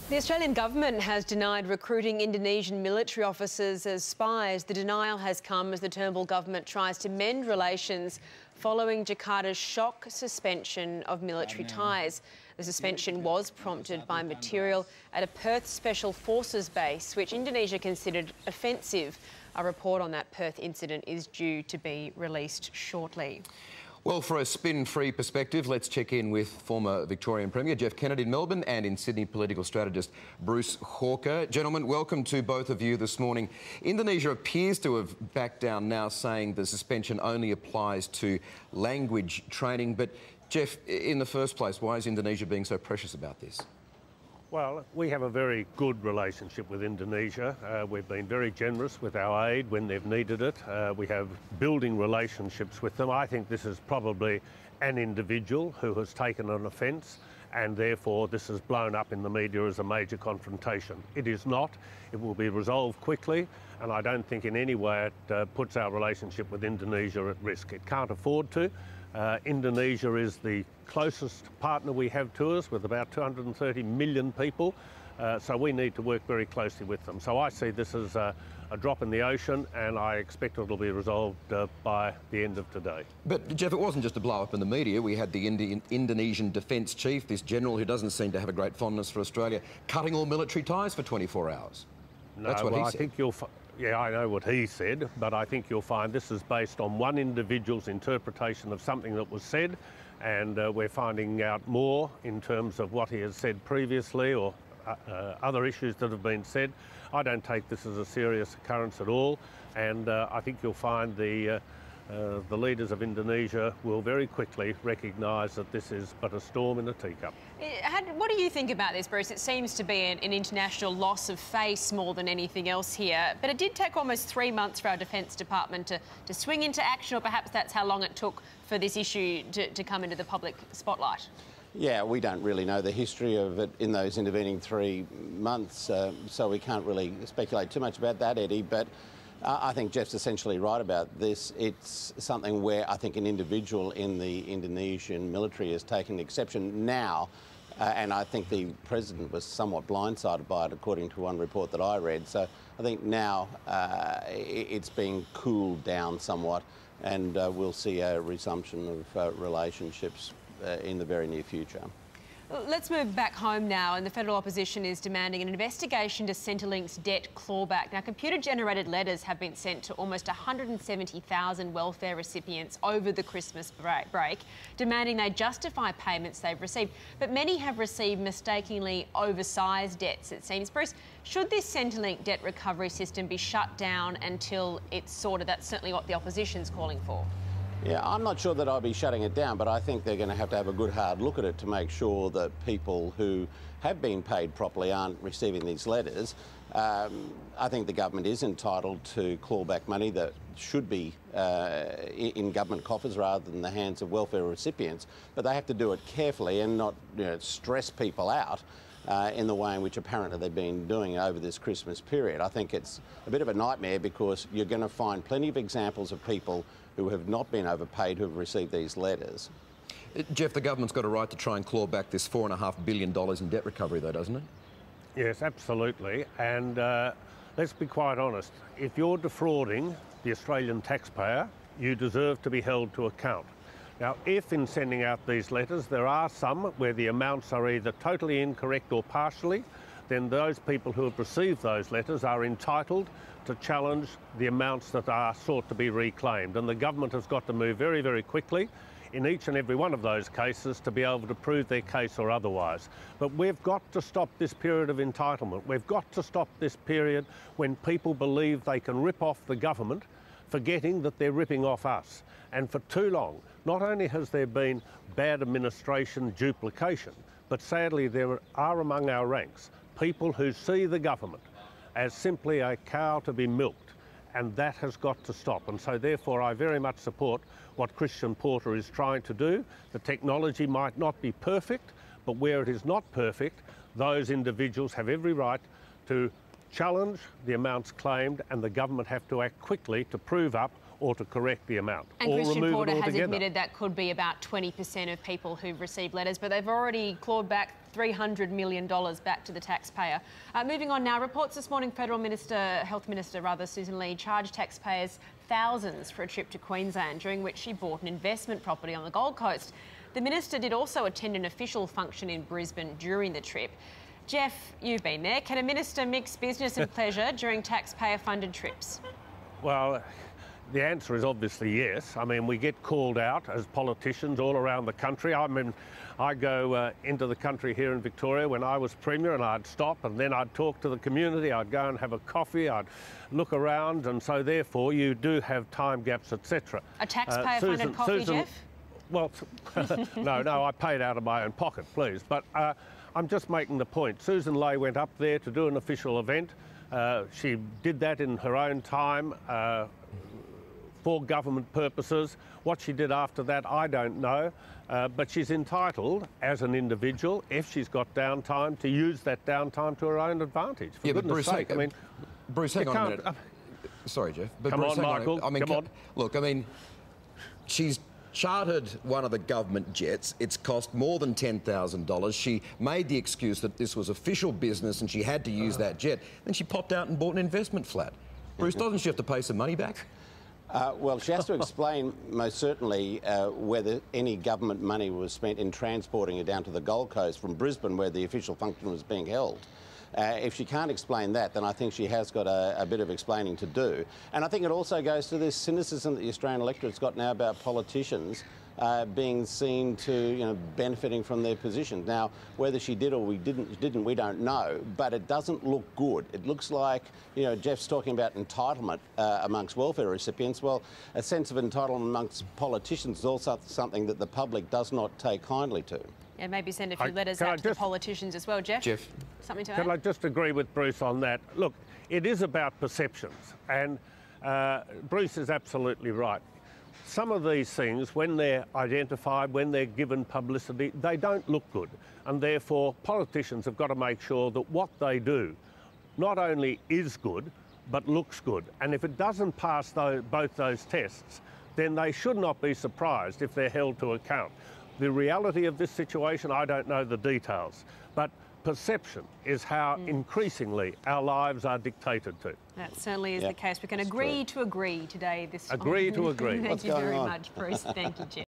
The Australian government has denied recruiting Indonesian military officers as spies. The denial has come as the Turnbull government tries to mend relations following Jakarta's shock suspension of military ties. The suspension was prompted by material at a Perth Special Forces base, which Indonesia considered offensive. A report on that Perth incident is due to be released shortly. Well, for a spin-free perspective, let's check in with former Victorian Premier Jeff Kennett in Melbourne and in Sydney political strategist Bruce Hawker. Gentlemen, welcome to both of you this morning. Indonesia appears to have backed down now, saying the suspension only applies to language training. But, Jeff, in the first place, why is Indonesia being so precious about this? Well, we have a very good relationship with Indonesia. We've been very generous with our aid when they've needed it. We have building relationships with them. I think this is probably an individual who has taken an offence, and therefore this is blown up in the media as a major confrontation. It is not. It will be resolved quickly, and I don't think in any way it puts our relationship with Indonesia at risk. It can't afford to. Indonesia is the closest partner we have to us, with about 230 million people, so we need to work very closely with them. So I see this as a drop in the ocean, and I expect it will be resolved by the end of today. But, Jeff, it wasn't just a blow-up in the media. We had the Indonesian Defence Chief, this general who doesn't seem to have a great fondness for Australia, cutting all military ties for 24 hours. No, that's what he said. I think yeah, I know what he said, but I think you'll find this is based on one individual's interpretation of something that was said, and we're finding out more in terms of what he has said previously or other issues that have been said. I don't take this as a serious occurrence at all, and I think you'll find the leaders of Indonesia will very quickly recognise that this is but a storm in a teacup. What do you think about this, Bruce? It seems to be an international loss of face more than anything else here, but it did take almost 3 months for our Defence Department to swing into action, or perhaps that's how long it took for this issue to come into the public spotlight. Yeah, we don't really know the history of it in those intervening 3 months, so we can't really speculate too much about that, Eddie, but I think Jeff's essentially right about this. It's something where I think an individual in the Indonesian military has taken exception now, and I think the president was somewhat blindsided by it, according to one report that I read. So I think now it's being cooled down somewhat, and we'll see a resumption of relationships in the very near future. Let's move back home now, and the federal opposition is demanding an investigation to Centerlink's debt clawback. Now, computer-generated letters have been sent to almost 170,000 welfare recipients over the Christmas break, demanding they justify payments they've received. But many have received mistakenly oversized debts, it seems. Bruce, should this Centerlink debt recovery system be shut down until it's sorted? That's certainly what the opposition's calling for. Yeah, I'm not sure that I'll be shutting it down, but I think they're going to have a good hard look at it to make sure that people who have been paid properly aren't receiving these letters. I think the government is entitled to claw back money that should be in government coffers rather than the hands of welfare recipients, but they have to do it carefully and not stress people out in the way in which apparently they've been doing over this Christmas period. I think it's a bit of a nightmare because you're going to find plenty of examples of people who have not been overpaid who have received these letters. Jeff, the government's got a right to try and claw back this $4.5 billion in debt recovery, though, doesn't it? Yes, absolutely. And let's be quite honest. If you're defrauding the Australian taxpayer, you deserve to be held to account. Now, if in sending out these letters there are some where the amounts are either totally incorrect or partially, then those people who have received those letters are entitled to challenge the amounts that are sought to be reclaimed. And the government has got to move very, very quickly in each and every one of those cases to be able to prove their case or otherwise. But we've got to stop this period of entitlement. We've got to stop this period when people believe they can rip off the government, forgetting that they're ripping off us. And for too long, not only has there been bad administration duplication, but sadly there are among our ranks people who see the government as simply a cow to be milked, and that has got to stop. And so therefore I very much support what Christian Porter is trying to do. The technology might not be perfect, but where it is not perfect, those individuals have every right to challenge the amounts claimed, and the government have to act quickly to prove up or to correct the amount, and or Christian remove Porter it has altogether. admitted that could be about 20% of people who've received letters, but they've already clawed back $300 million back to the taxpayer. Moving on now, reports this morning, Health Minister Sussan Ley charged taxpayers thousands for a trip to Queensland, during which she bought an investment property on the Gold Coast. The minister did also attend an official function in Brisbane during the trip. Jeff, you've been there. Can a minister mix business and pleasure during taxpayer-funded trips? Well, the answer is obviously yes. I mean, we get called out as politicians all around the country. I mean, I go into the country here in Victoria when I was Premier, and I'd stop and then I'd talk to the community, I'd go and have a coffee, I'd look around, and so therefore you do have time gaps, etc. A taxpayer-funded coffee, Jeff? Well, no, I paid out of my own pocket, please. But I'm just making the point. Sussan Ley went up there to do an official event. She did that in her own time for government purposes. What she did after that, I don't know. But she's entitled, as an individual, if she's got downtime, to use that downtime to her own advantage. For goodness sake, I mean, Bruce, hang on a minute. Sorry, Jeff. But come Bruce, on, Michael. I mean, come on. Look, I mean, she's chartered one of the government jets. It's cost more than $10,000. She made the excuse that this was official business and she had to use that jet. Then she popped out and bought an investment flat. Bruce, doesn't she have to pay some money back? Well, she has to explain most certainly whether any government money was spent in transporting her down to the Gold Coast from Brisbane, where the official function was being held. If she can't explain that, then I think she has got a bit of explaining to do. And I think it also goes to this cynicism that the Australian electorate's got now about politicians being seen to, benefiting from their positions. Now, whether she did or we didn't, we don't know, but it doesn't look good. It looks like, Jeff's talking about entitlement amongst welfare recipients. Well, a sense of entitlement amongst politicians is also something that the public does not take kindly to. Yeah, maybe send a few letters out to the politicians as well. Jeff? Something to add? Can I just agree with Bruce on that? Look, it is about perceptions, and Bruce is absolutely right. Some of these things, when they're identified, when they're given publicity, they don't look good, and therefore politicians have got to make sure that what they do not only is good, but looks good. And if it doesn't pass both those tests, then they should not be surprised if they're held to account. The reality of this situation, I don't know the details, but perception is how increasingly our lives are dictated to. That certainly is the case. We can agree to agree today. Agree to agree. Thank you very much, Bruce. Thank you, Jeff.